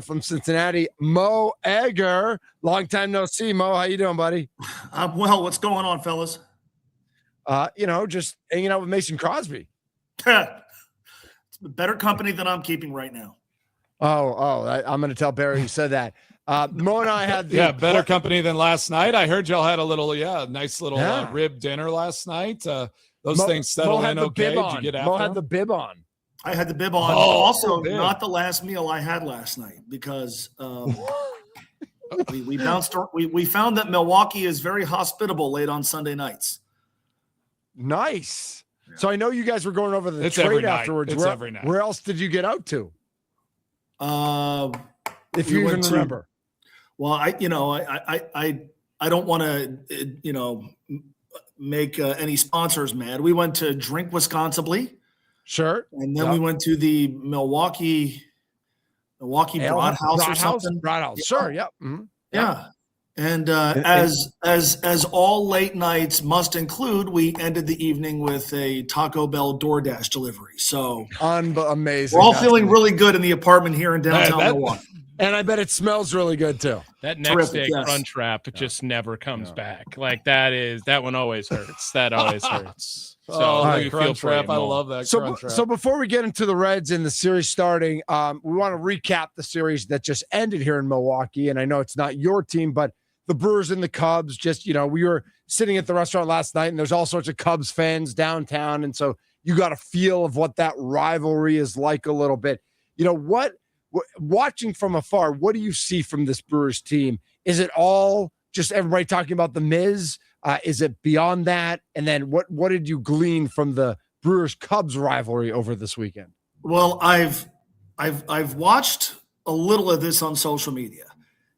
from Cincinnati, Mo Egger. Long time no see, Mo. How you doing, buddy? Well, what's going on, fellas? Just hanging out with Mason Crosby. It's better company than I'm keeping right now. I'm going to tell Barry you said that. Mo and I had better company than last night. I heard y'all had a little, nice little rib dinner last night. Those things settled in okay. Did you get after Mo had the bib on. I had the bib on. Also, not the last meal I had last night because we bounced. We found that Milwaukee is very hospitable late on Sunday nights. Nice. Yeah. So I know you guys were going over the it's trade afterwards. Every night. Where else did you get out to? If you even remember. Well, I don't want to make any sponsors mad. We went to Drink Wisconsin. Sure. And then we went to the Milwaukee Broadhouse or something. Broadhouse. Sure. Yep. Mm-hmm. Yeah. And as all late nights must include, we ended the evening with a Taco Bell DoorDash delivery. So amazing. We're all feeling really good in the apartment here in downtown Milwaukee. And I bet it smells really good too. That next day crunch wrap just never comes back. Like that one always hurts. That always hurts. So crunch wrap. I love that. Crunch wrap. So before we get into the Reds and the series starting, we want to recap the series that just ended here in Milwaukee. And I know it's not your team, but the Brewers and the Cubs. We were sitting at the restaurant last night, and there's all sorts of Cubs fans downtown, and so you got a feel of what that rivalry is like a little bit. Watching from afar, what do you see from this Brewers team? Is it all just everybody talking about the Miz? Is it beyond that? And then what did you glean from the Brewers-Cubs rivalry over this weekend? Well, I've watched a little of this on social media,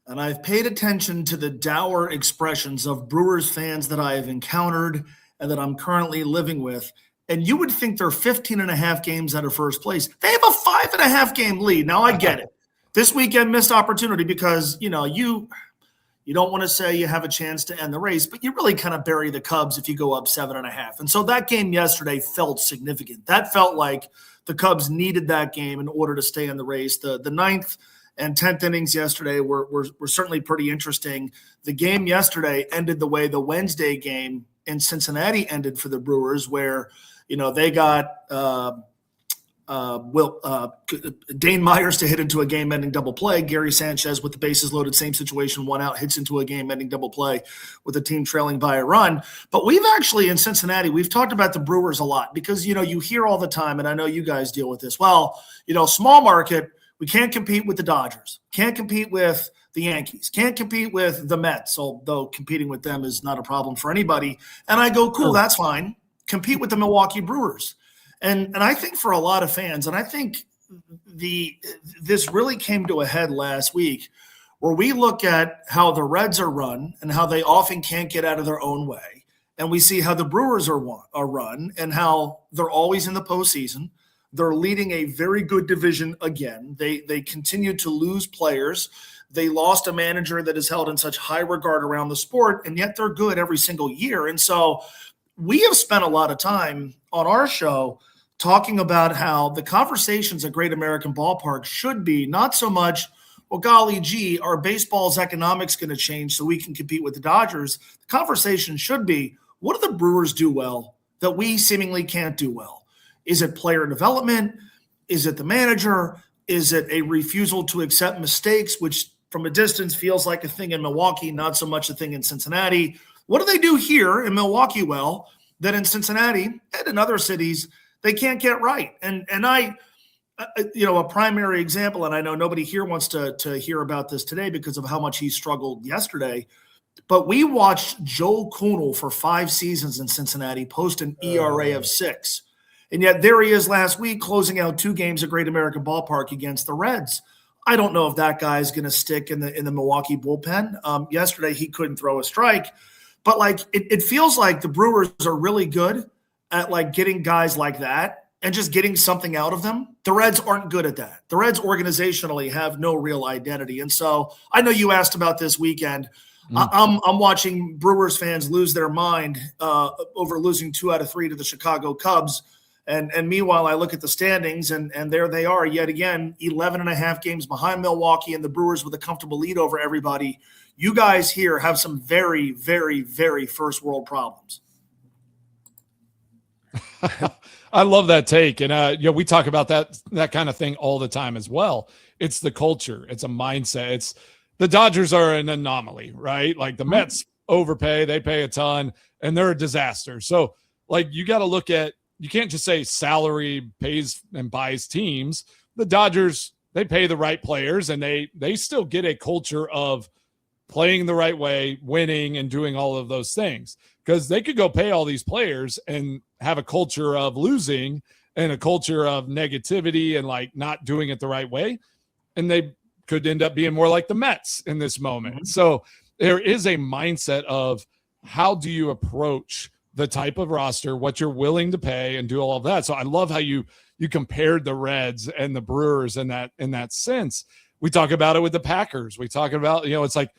and I've paid attention to the dour expressions of Brewers fans that I have encountered and that I'm currently living with. And you would think they're 15 and a half games out of first place. They have a 5.5 game lead. Now I get it. This weekend missed opportunity because, you don't want to say you have a chance to end the race, but you really kind of bury the Cubs if you go up 7.5. And so that game yesterday felt significant. That felt like the Cubs needed that game in order to stay in the race. The 9th and 10th innings yesterday were certainly pretty interesting. The game yesterday ended the way the Wednesday game in Cincinnati ended for the Brewers, where they got Dane Myers to hit into a game-ending double play. Gary Sanchez with the bases loaded, same situation, 1 out, hits into a game-ending double play with the team trailing by a run. But we've actually, in Cincinnati, we've talked about the Brewers a lot because, you hear all the time, and I know you guys deal with this. Well, small market, we can't compete with the Dodgers, can't compete with the Yankees, can't compete with the Mets, although competing with them is not a problem for anybody. And I go, cool, that's fine. Compete with the Milwaukee Brewers. And I think for a lot of fans, and I think this really came to a head last week, where we look at how the Reds are run and how they often can't get out of their own way. And we see how the Brewers are run and how they're always in the postseason. They're leading a very good division again. They continue to lose players. They lost a manager that is held in such high regard around the sport, and yet they're good every single year. And so we have spent a lot of time on our show talking about how the conversations at Great American Ballpark should be not so much, well, golly gee, are baseball's economics going to change so we can compete with the Dodgers? The conversation should be, what do the Brewers do well that we seemingly can't do well? Is it player development? Is it the manager? Is it a refusal to accept mistakes, which from a distance feels like a thing in Milwaukee, not so much a thing in Cincinnati? What do they do here in Milwaukee well that in Cincinnati and in other cities they can't get right? And a primary example, and I know nobody here wants to hear about this today because of how much he struggled yesterday, but we watched Joe Kunal for 5 seasons in Cincinnati post an ERA of 6. And yet there he is last week closing out 2 games at Great American Ballpark against the Reds. I don't know if that guy is going to stick in the Milwaukee bullpen. Yesterday he couldn't throw a strike. But it feels like the Brewers are really good at getting guys like that and just getting something out of them. The Reds aren't good at that. The Reds organizationally have no real identity. And so I know you asked about this weekend. I'm watching Brewers fans lose their mind over losing 2 out of 3 to the Chicago Cubs. And meanwhile, I look at the standings, and there they are yet again, 11 and a half games behind Milwaukee and the Brewers with a comfortable lead over everybody. You guys here have some very, very, very first world problems. I love that take. And, we talk about that kind of thing all the time as well. It's the culture. It's a mindset. The Dodgers are an anomaly, right? Like the Mets overpay, they pay a ton, and they're a disaster. So like you got to look at, you can't just say salary pays and buys teams. The Dodgers, they pay the right players, and they still get a culture of playing the right way, winning, and doing all of those things. Because they could go pay all these players and have a culture of losing and a culture of negativity and like not doing it the right way. And they could end up being more like the Mets in this moment. Mm-hmm. So there is a mindset of how do you approach the type of roster, what you're willing to pay, and do all of that. So I love how you compared the Reds and the Brewers in that sense. We talk about it with the Packers. We talk about, it's like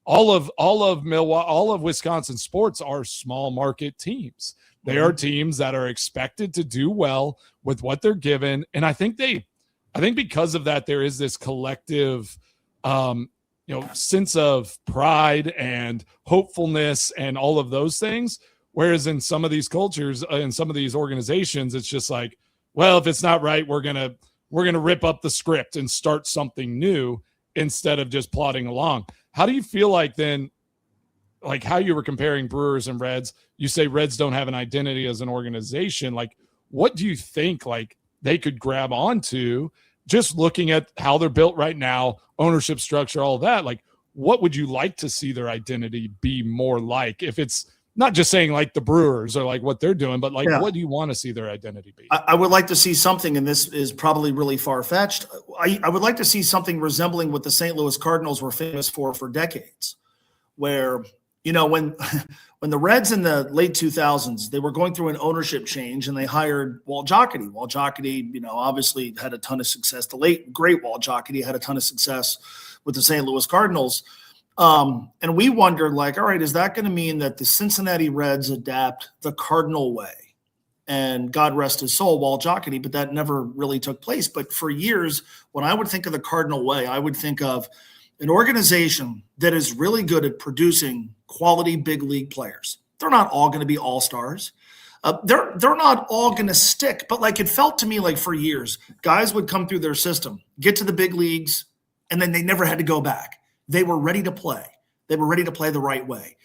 all of Milwaukee, all of Wisconsin sports are small market teams. They are teams that are expected to do well with what they're given. And I think because of that, there is this collective, sense of pride and hopefulness and all of those things. Whereas in some of these cultures, in some of these organizations, it's just like, well, if it's not right, we're gonna rip up the script and start something new instead of just plodding along. How do you feel like then, like how you were comparing Brewers and Reds? You say Reds don't have an identity as an organization. Like, what do you think like they could grab onto? Just looking at how they're built right now, ownership structure, all of that. Like, what would you like to see their identity be more like? If it's not just saying like the Brewers or like what they're doing, but like, what do you want to see their identity be? I would like to see something, and this is probably really far-fetched. I would like to see something resembling what the St. Louis Cardinals were famous for decades, where, when the Reds in the late 2000s, they were going through an ownership change and they hired Walt Jocketty. Walt Jocketty, obviously had a ton of success. The late, great Walt Jocketty had a ton of success with the St. Louis Cardinals. And we wondered, like, all right, is that going to mean that the Cincinnati Reds adapt the Cardinal way? And God rest his soul, Walt Jocketty, but that never really took place. But for years, when I would think of the Cardinal way, I would think of an organization that is really good at producing quality big league players. They're not all going to be all-stars. They're not all going to stick, but like it felt to me like for years, guys would come through their system, get to the big leagues, and then they never had to go back. They were ready to play. They were ready to play the right way.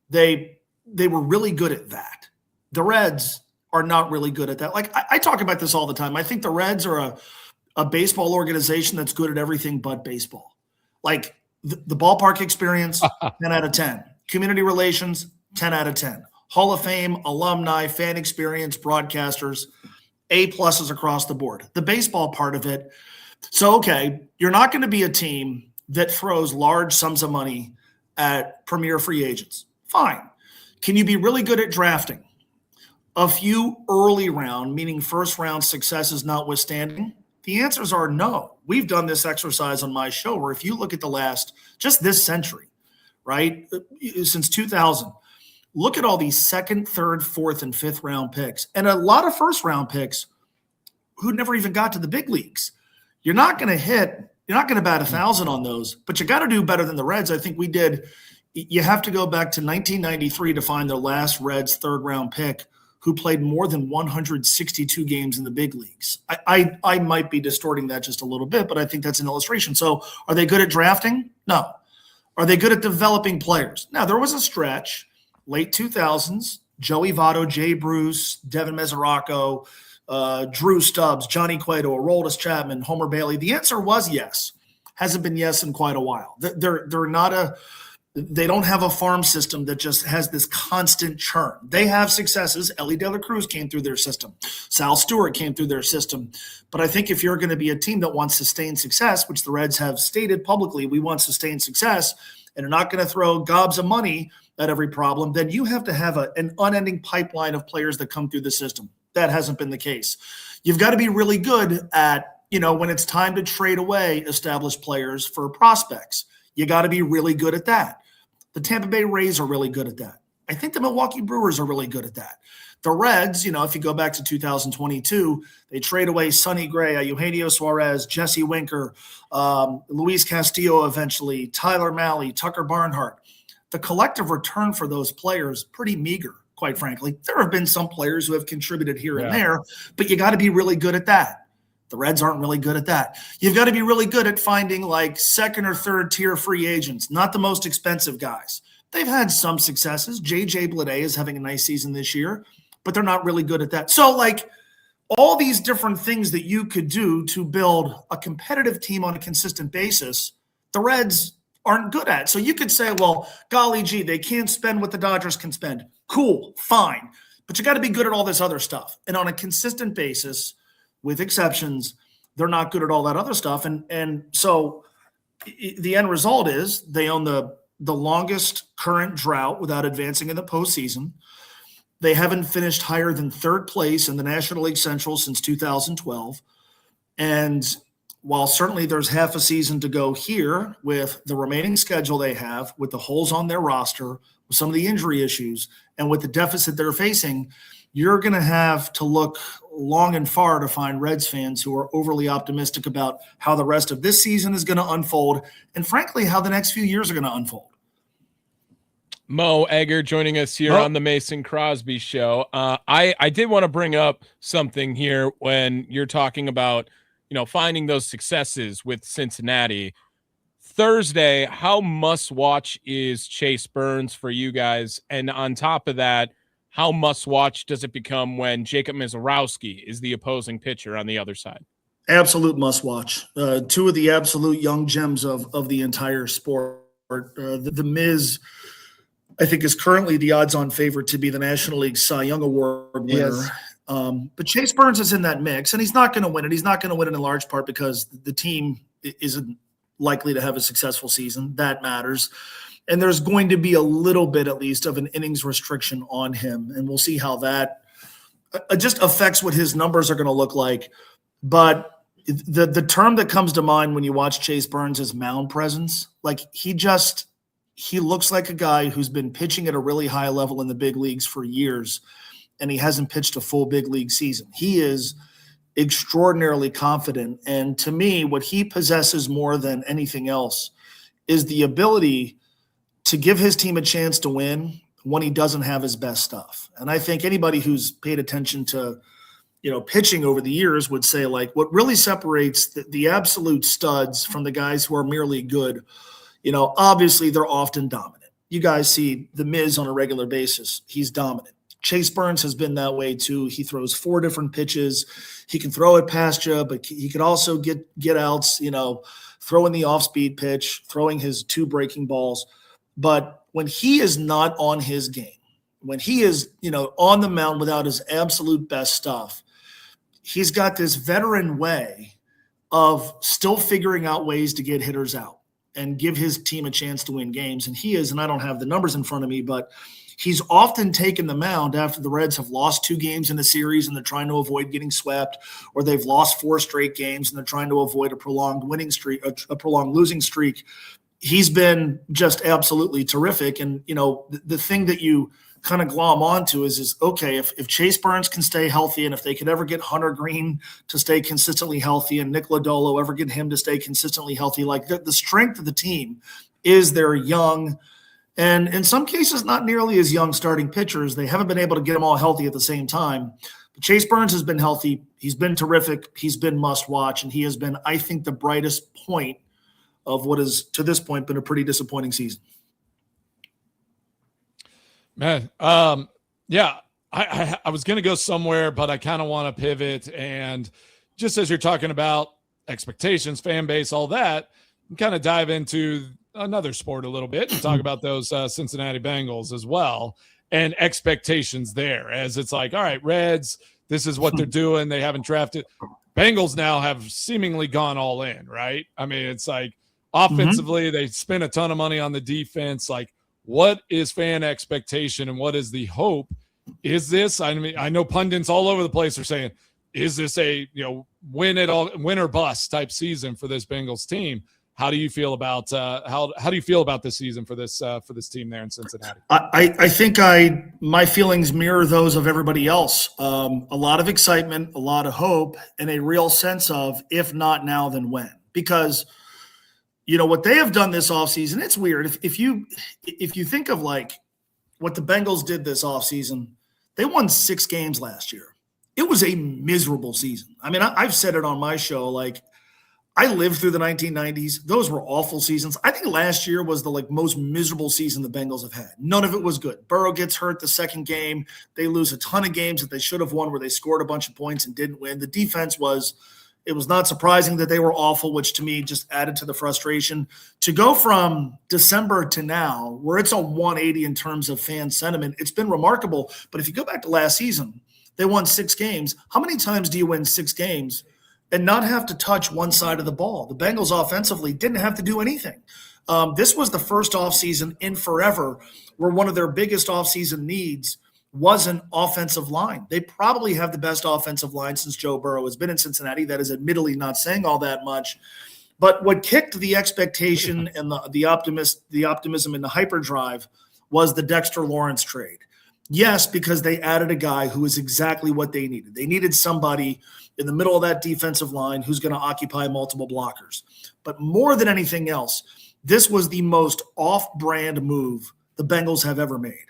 They were really good at that. The Reds are not really good at that. Like I talk about this all the time. I think the Reds are a baseball organization that's good at everything but baseball. Like the ballpark experience, 10 out of 10. Community relations, 10 out of 10. Hall of Fame, alumni, fan experience, broadcasters, A+ across the board. The baseball part of it. So, okay, you're not going to be a team that throws large sums of money at premier free agents. Fine. Can you be really good at drafting? A few early round, meaning first round successes notwithstanding? The answers are no. We've done this exercise on my show where if you look at the last, just this century, right, since 2000, look at all these second, third, fourth, and fifth round picks, and a lot of first round picks who never even got to the big leagues. You're not going to bat 1,000 on those, but you got to do better than the Reds. I think we did. You have to go back to 1993 to find the last Reds third round pick who played more than 162 games in the big leagues. I might be distorting that just a little bit, but I think that's an illustration. So are they good at drafting? No. Are they good at developing players? Now, there was a stretch, late 2000s, Joey Votto, Jay Bruce, Devin Mesoraco, Drew Stubbs, Johnny Cueto, Aroldis Chapman, Homer Bailey. The answer was yes. Hasn't been yes in quite a while. They don't have a farm system that just has this constant churn. They have successes. Ellie De La Cruz came through their system. Sal Stewart came through their system. But I think if you're going to be a team that wants sustained success, which the Reds have stated publicly, we want sustained success, and are not going to throw gobs of money at every problem, then you have to have an unending pipeline of players that come through the system. That hasn't been the case. You've got to be really good at, when it's time to trade away established players for prospects. You got to be really good at that. The Tampa Bay Rays are really good at that. I think the Milwaukee Brewers are really good at that. The Reds, if you go back to 2022, they trade away Sonny Gray, Eugenio Suarez, Jesse Winker, Luis Castillo eventually, Tyler Mahle, Tucker Barnhart. The collective return for those players, pretty meager, quite frankly. There have been some players who have contributed here and there, but you got to be really good at that. The Reds aren't really good at that. You've got to be really good at finding like second or third tier free agents, not the most expensive guys. They've had some successes. J.J. Bleday is having a nice season this year, but they're not really good at that. So like all these different things that you could do to build a competitive team on a consistent basis, the Reds aren't good at. So you could say, well, golly gee, they can't spend what the Dodgers can spend. Cool, fine. But you got to be good at all this other stuff. And on a consistent basis, with exceptions, they're not good at all that other stuff. And so the end result is they own the longest current drought without advancing in the postseason. They haven't finished higher than third place in the National League Central since 2012. And while certainly there's half a season to go here with the remaining schedule they have, with the holes on their roster, with some of the injury issues, and with the deficit they're facing, you're going to have to look long and far to find Reds fans who are overly optimistic about how the rest of this season is going to unfold and, frankly, how the next few years are going to unfold. Mo Egger joining us here on the Mason Crosby Show. I did want to bring up something here when you're talking about, finding those successes with Cincinnati. Thursday, how must-watch is Chase Burns for you guys? And on top of that, how must-watch does it become when Jacob Misiorowski is the opposing pitcher on the other side? Absolute must-watch. Two of the absolute young gems of the entire sport. The Miz, I think, is currently the odds-on favorite to be the National League Cy Young Award winner. Yes. But Chase Burns is in that mix, and he's not going to win it. He's not going to win it in large part because the team isn't likely to have a successful season. That matters. And there's going to be a little bit, at least, of an innings restriction on him. And we'll see how that just affects what his numbers are going to look like. But the term that comes to mind when you watch Chase Burns is mound presence. Like he looks like a guy who's been pitching at a really high level in the big leagues for years, and he hasn't pitched a full big league season. He is extraordinarily confident. And to me, what he possesses more than anything else is the ability to give his team a chance to win when he doesn't have his best stuff. And I think anybody who's paid attention to, pitching over the years would say, like, what really separates the absolute studs from the guys who are merely good, obviously they're often dominant. You guys see the Miz on a regular basis. He's dominant. Chase Burns has been that way too. He throws 4 different pitches. He can throw it past you, but he could also get outs, throwing the off-speed pitch, throwing his 2 breaking balls. But when he is not on his game, when he is, on the mound without his absolute best stuff, he's got this veteran way of still figuring out ways to get hitters out and give his team a chance to win games. And he is, and I don't have the numbers in front of me, but he's often taken the mound after the Reds have lost 2 games in the series and they're trying to avoid getting swept, or they've lost 4 straight games and they're trying to avoid a prolonged winning streak, a prolonged losing streak. He's been just absolutely terrific. And, the thing that you kind of glom onto is okay, if Chase Burns can stay healthy, and if they could ever get Hunter Green to stay consistently healthy, and Nick Lodolo ever get him to stay consistently healthy, like the strength of the team is their young, and in some cases not nearly as young starting pitchers. They haven't been able to get them all healthy at the same time. But Chase Burns has been healthy. He's been terrific. He's been must watch, and he has been, I think, the brightest point of what has, to this point, been a pretty disappointing season. Man, yeah, I was going to go somewhere, but I kind of want to pivot. And just as you're talking about expectations, fan base, all that, kind of dive into another sport a little bit and talk about those Cincinnati Bengals as well, and expectations there, as it's like, all right, Reds, this is what they're doing. They haven't drafted. Bengals now have seemingly gone all in, right? I mean, it's like offensively, they spent a ton of money on the defense. Like, what is fan expectation and what is the hope? Is this, I mean, I know pundits all over the place are saying, is this a, win or bust type season for this Bengals team? How do you feel about how do you feel about this season for this team there in Cincinnati? I think my feelings mirror those of everybody else. A lot of excitement, a lot of hope, and a real sense of if not now, then when. Because what they have done this offseason, it's weird. If you think of like what the Bengals did this offseason, they won 6 games last year. It was a miserable season. I mean, I've said it on my show, like, I lived through the 1990s. Those were awful seasons. I think last year was the most miserable season the Bengals have had. None of it was good. Burrow gets hurt the second game. They lose a ton of games that they should have won where they scored a bunch of points and didn't win. The defense it was not surprising that they were awful, which to me just added to the frustration. To go from December to now, where it's a 180 in terms of fan sentiment, it's been remarkable. But if you go back to last season, they won 6 games. How many times do you win 6 games and not have to touch one side of the ball? The Bengals offensively didn't have to do anything. This was the first offseason in forever where one of their biggest offseason needs was an offensive line. They probably have the best offensive line since Joe Burrow has been in Cincinnati. That is admittedly not saying all that much. But what kicked the expectation and the optimism and the hyperdrive was the Dexter Lawrence trade. Yes, because they added a guy who is exactly what they needed. They needed somebody in the middle of that defensive line who's going to occupy multiple blockers. But more than anything else, this was the most off-brand move the Bengals have ever made.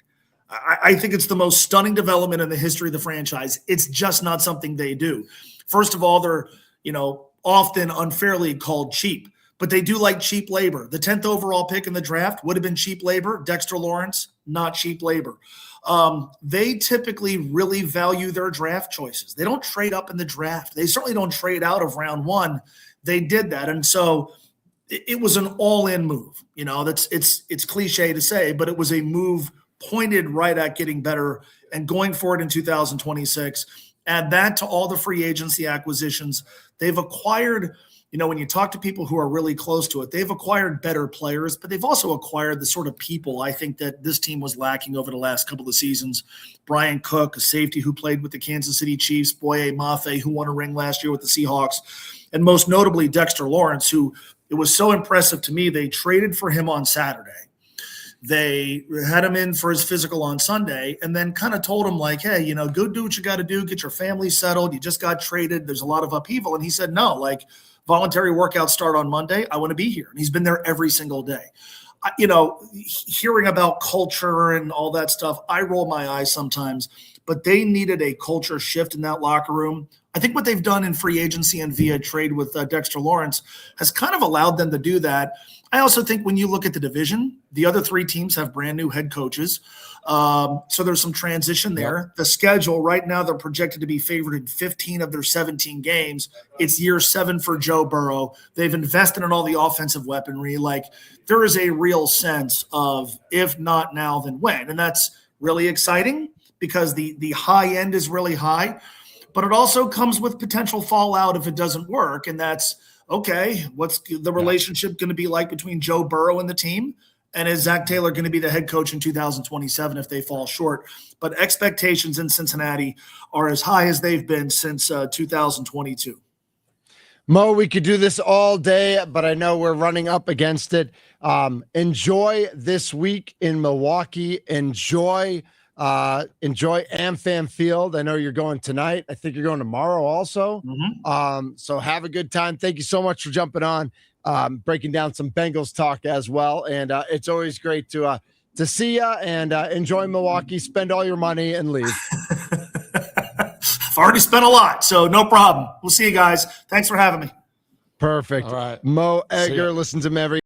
I think it's the most stunning development in the history of the franchise. It's just not something they do. First of all, they're, often unfairly called cheap, but they do like cheap labor. The 10th overall pick in the draft would have been cheap labor. Dexter Lawrence, not cheap labor. They typically really value their draft choices. They don't trade up in the draft. They certainly don't trade out of round 1. They did that. And so it was an all-in move. It's cliche to say, but it was a move pointed right at getting better and going forward in 2026. Add that to all the free agency acquisitions. They've acquired, when you talk to people who are really close to it, they've acquired better players, but they've also acquired the sort of people I think that this team was lacking over the last couple of seasons. Brian Cook, a safety who played with the Kansas City Chiefs, Boye Mafe, who won a ring last year with the Seahawks, and most notably Dexter Lawrence, who it was so impressive to me. They traded for him on Saturday. They had him in for his physical on Sunday and then kind of told him hey, go do what you got to do, get your family settled. You just got traded. There's a lot of upheaval. And he said, no, voluntary workouts start on Monday. I want to be here. And he's been there every single day. Hearing about culture and all that stuff, I roll my eyes sometimes, but they needed a culture shift in that locker room. I think what they've done in free agency and via trade with Dexter Lawrence has kind of allowed them to do that. I also think when you look at the division, the other 3 teams have brand new head coaches. So there's some transition there. Yep. The schedule right now, they're projected to be favored in 15 of their 17 games. It's year 7 for Joe Burrow. They've invested in all the offensive weaponry. There is a real sense of if not now, then when. And that's really exciting because the high end is really high, but it also comes with potential fallout if it doesn't work. And that's, okay, what's the relationship going to be like between Joe Burrow and the team? And is Zach Taylor going to be the head coach in 2027 if they fall short? But expectations in Cincinnati are as high as they've been since 2022. Mo, we could do this all day, but I know we're running up against it. Enjoy this week in Milwaukee. Enjoy AmFam Field. I know you're going tonight. I think you're going tomorrow also. Mm-hmm. So have a good time. Thank you so much for jumping on, breaking down some Bengals talk as well. And it's always great to see you and enjoy Milwaukee. Spend all your money and leave. I've already spent a lot, so no problem. We'll see you guys. Thanks for having me. Perfect. All right. Mo Egger, listen to him every